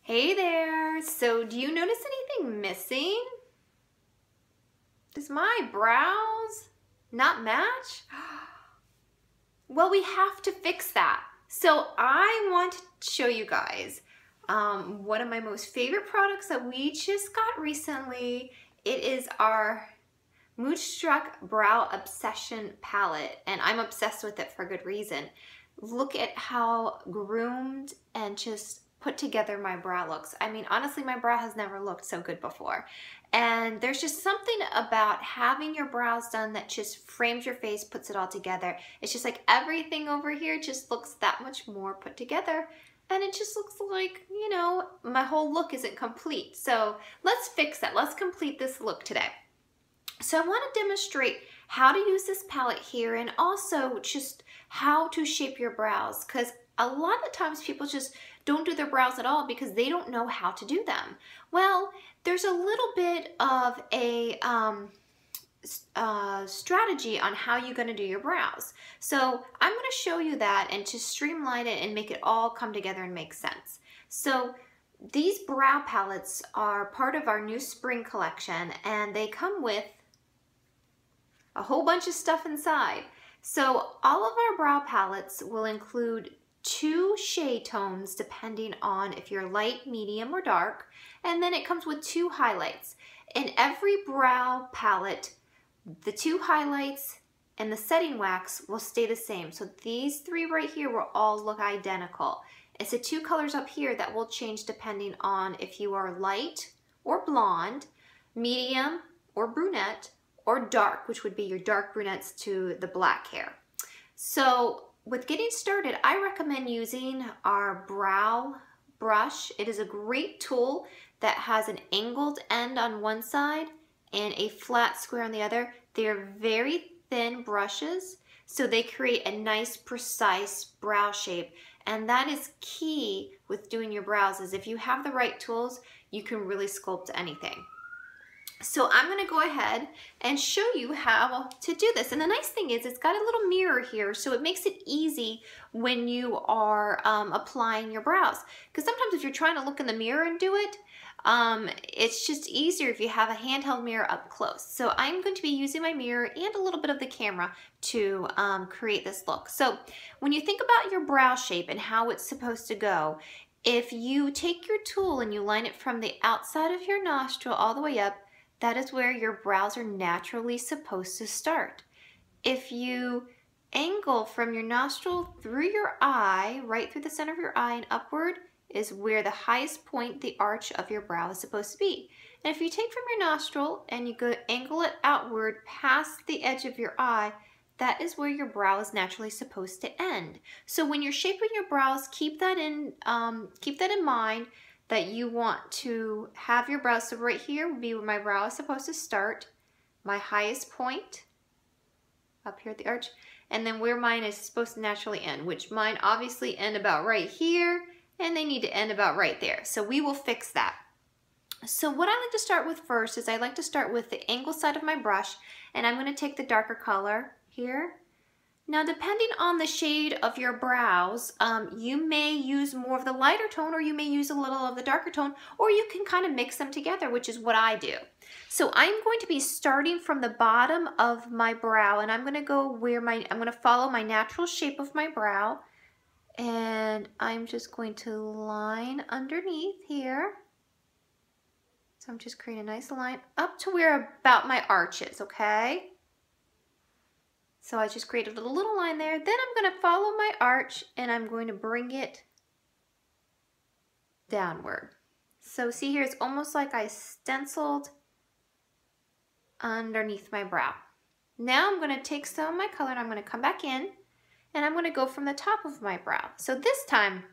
Hey there! So do you notice anything missing? Does my brows not match? Well, we have to fix that. So I want to show you guys one of my most favorite products that we just got recently. It is our Moodstruck Brow Obsession Palette, and I'm obsessed with it for good reason. Look at how groomed and just put together my brow looks. I mean, honestly, my brow has never looked so good before. And there's just something about having your brows done that just frames your face, puts it all together. It's just like everything over here just looks that much more put together. And it just looks like, you know, my whole look isn't complete. So let's fix that. Let's complete this look today. So I want to demonstrate how to use this palette here and also just how to shape your brows, because a lot of times people just don't do their brows at all because they don't know how to do them. Well, there's a little bit of a strategy on how you're going to do your brows. So I'm going to show you that and to streamline it and make it all come together and make sense. So these brow palettes are part of our new spring collection, and they come with a whole bunch of stuff inside. So all of our brow palettes will include 2 shade tones depending on if you're light, medium, or dark, and then it comes with 2 highlights. In every brow palette, the 2 highlights and the setting wax will stay the same. So these 3 right here will all look identical. It's the 2 colors up here that will change depending on if you are light or blonde, medium or brunette, or dark, which would be your dark brunettes to the black hair. So with getting started, I recommend using our brow brush. It is a great tool that has an angled end on one side and a flat square on the other. They're very thin brushes, so they create a nice, precise brow shape. And that is key with doing your brows, is if you have the right tools, you can really sculpt anything. So I'm going to go ahead and show you how to do this. And the nice thing is it's got a little mirror here, so it makes it easy when you are applying your brows. Because sometimes if you're trying to look in the mirror and do it, it's just easier if you have a handheld mirror up close. So I'm going to be using my mirror and a little bit of the camera to create this look. So when you think about your brow shape and how it's supposed to go, if you take your tool and you line it from the outside of your nostril all the way up, that is where your brows are naturally supposed to start. If you angle from your nostril through your eye, right through the center of your eye and upward, is where the highest point, the arch of your brow, is supposed to be. And if you take from your nostril and you go angle it outward past the edge of your eye, that is where your brow is naturally supposed to end. So when you're shaping your brows, keep that in mind, that you want to have your brows. So right here would be where my brow is supposed to start, my highest point up here at the arch, and then where mine is supposed to naturally end, which mine obviously end about right here, and they need to end about right there. So we will fix that. So what I like to start with first is I like to start with the angle side of my brush, and I'm going to take the darker color here. Now, depending on the shade of your brows, you may use more of the lighter tone, or you may use a little of the darker tone, or you can kind of mix them together, which is what I do. So I'm going to be starting from the bottom of my brow, and I'm going to go where I'm going to follow my natural shape of my brow, and I'm just going to line underneath here. So I'm just creating a nice line up to where about my arch is, okay? So I just created a little line there. Then I'm going to follow my arch and I'm going to bring it downward. So see here, it's almost like I stenciled underneath my brow. Now I'm going to take some of my color and I'm going to come back in and I'm going to go from the top of my brow. So this time,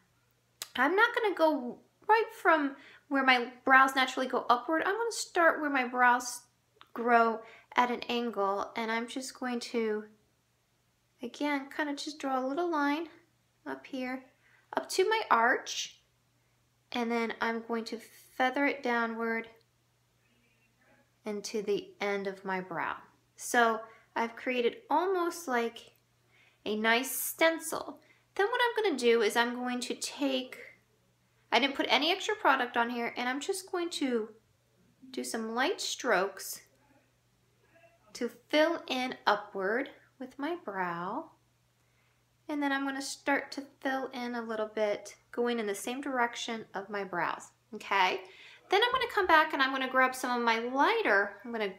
I'm not going to go right from where my brows naturally go upward. I'm going to start where my brows grow at an angle, and I'm just going to, again, kind of just draw a little line up here, up to my arch, and then I'm going to feather it downward and to the end of my brow. So I've created almost like a nice stencil. Then what I'm going to do is I'm going to take I didn't put any extra product on here, and I'm just going to do some light strokes to fill in upward with my brow. And then I'm going to start to fill in a little bit, going in the same direction of my brows, okay? Then I'm going to come back and I'm going to grab some of my lighter. I'm going to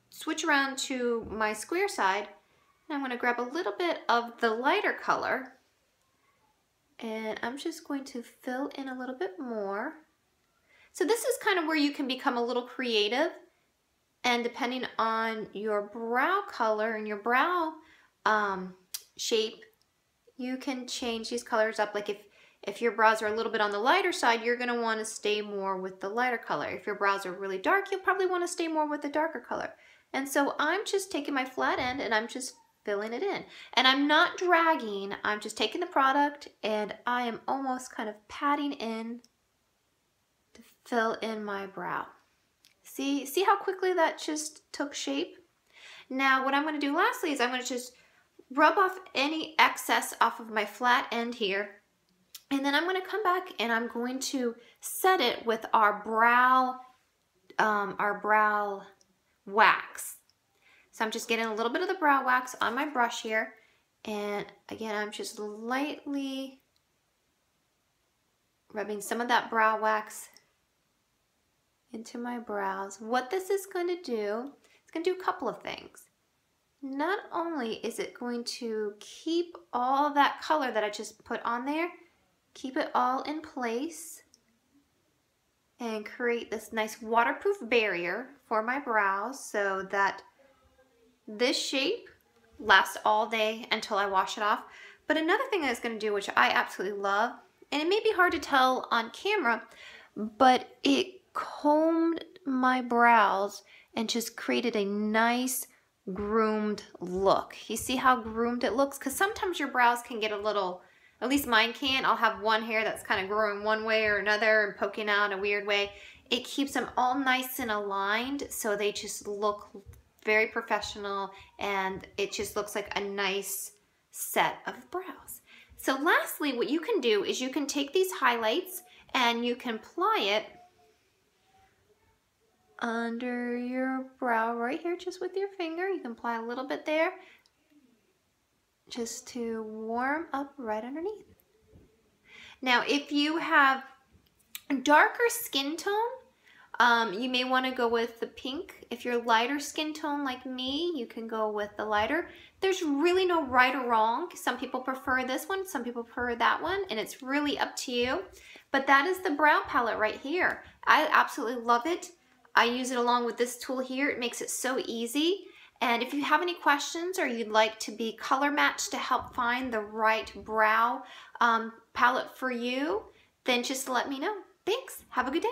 switch around to my square side, and I'm going to grab a little bit of the lighter color, and I'm just going to fill in a little bit more. So this is kind of where you can become a little creative, and depending on your brow color and your brow shape, you can change these colors up. Like if your brows are a little bit on the lighter side, you're going to want to stay more with the lighter color. If your brows are really dark, you'll probably want to stay more with the darker color. And so I'm just taking my flat end and I'm just filling it in. And I'm not dragging, I'm just taking the product and I am almost kind of patting in to fill in my brow. See how quickly that just took shape? Now what I'm going to do lastly is I'm going to just rub off any excess off of my flat end here. And then I'm going to come back and I'm going to set it with our brow wax. So I'm just getting a little bit of the brow wax on my brush here. And again, I'm just lightly rubbing some of that brow wax into my brows. What this is going to do, it's going to do a couple of things. Not only is it going to keep all that color that I just put on there, keep it all in place and create this nice waterproof barrier for my brows so that this shape lasts all day until I wash it off. But another thing that it's going to do, which I absolutely love, and it may be hard to tell on camera, but it combed my brows and just created a nice groomed look. You see how groomed it looks? Because sometimes your brows can get a little, at least mine can. I'll have one hair that's kind of growing one way or another and poking out a weird way. It keeps them all nice and aligned so they just look very professional and it just looks like a nice set of brows. So lastly, what you can do is you can take these highlights and you can apply it under your brow right here just with your finger. You can apply a little bit there just to warm up right underneath. Now if you have darker skin tone, you may want to go with the pink. If you're lighter skin tone like me, you can go with the lighter. There's really no right or wrong. Some people prefer this one, some people prefer that one, and it's really up to you. But that is the brow palette right here. I absolutely love it. I use it along with this tool here. It makes it so easy. And if you have any questions or you'd like to be color matched to help find the right brow palette for you, then just let me know. Thanks. Have a good day.